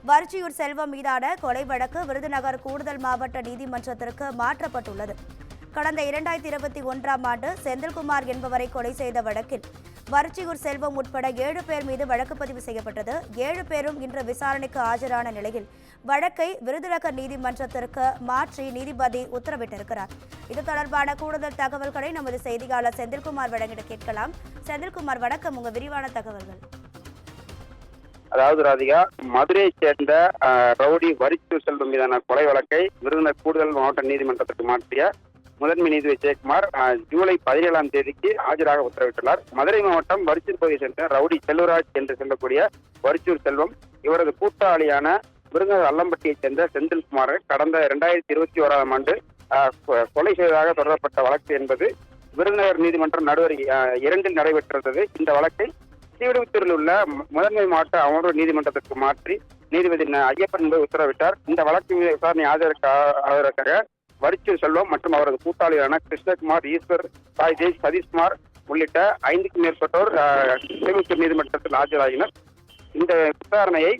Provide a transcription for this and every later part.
வரிச்சியூர் செல்வம் மீதான கொலை வழக்கு விருதுநகர் கூடுதல் மாவட்ட நீதிமன்றத்திற்கு மாற்றப்பட்டுள்ளது. கடந்த 2021ஆம் ஆண்டு செந்தில்குமார் என்பவரை கொலை செய்த வழக்கில் வரிச்சியூர் செல்வம் உட்பட 7 பேர் மீது வழக்கு பதிவு செய்யப்பட்டது. 7 பேரும் இன்று விசாரணைக்கு ஆஜரான நிலையில் வழக்கை விருதுநகர் நீதிமன்றத்திற்கு மாற்றி நீதிபதி உத்தரவிட்டிருக்கிறார். இது தொடர்பான கூடுதல் தகவல்களை நமது செய்தியாளர் செந்தில்குமார் வழங்கிட கேட்கலாம். செந்தில்குமார், வணக்கம். உங்க விரிவான தகவல்கள். அதாவது ராதிகா, மதுரையை சேர்ந்த ரவுடி வரிச்சியூர் செல்வம் மீதான கொலை வழக்கை விருதுநகர் கூடுதல் மாவட்ட நீதிமன்றத்திற்கு மாற்றிய முதன்மை நீதிபதி ஜெயக்குமார் ஜூலை 17ஆம் தேதிக்கு ஆஜராக உத்தரவிட்டுள்ளார். மதுரை மாவட்டம் வரிச்சூர் பகுதியை சேர்ந்த ரவுடி செல்வராஜ் என்று சொல்லக்கூடிய வரிச்சூர் செல்வம் இவரது கூட்டாளியான விருதுநகர் அல்லம்பட்டியைச் சேர்ந்த செந்தில்குமாரை கடந்த 2021ஆம் ஆண்டு கொலை செய்ததாக தொடரப்பட்ட வழக்கு என்பது விருதுநகர் நீதிமன்றம் நடுவர் 2இல் நடைபெற்றிருந்தது. இந்த வழக்கை ஸ்ரீவில்லிபுத்தூரில் உள்ள முதன்மை மாவட்ட அமர்வு நீதிமன்றத்திற்கு மாற்றி நீதிபதி ஐயப்பன் என்பது உத்தரவிட்டார். இந்த வழக்கு மீது விசாரணை ஆதரவுக்காக வரிச்சூர் செல்வம் மற்றும் அவரது கூட்டாளியான கிருஷ்ணகுமார், ஈஸ்வர், சாய் தேஜ், சதீஷ்குமார் உள்ளிட்ட 5க்கும் மேற்பட்டோர் ஸ்ரீவில்லிபுத்தூர் நீதிமன்றத்தில் ஆஜராகினர். இந்த விசாரணையை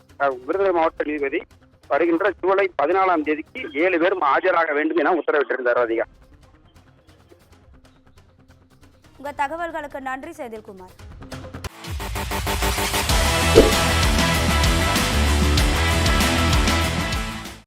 விருதுநகர் மாவட்ட நீதிபதி வருகின்ற ஜூலை 14ஆம் தேதிக்கு 7 பேரும் ஆஜராக வேண்டும் என உத்தரவிட்டிருந்தார். அதிகா, உங்க தகவல்களுக்கு நன்றி செந்தில்குமார்.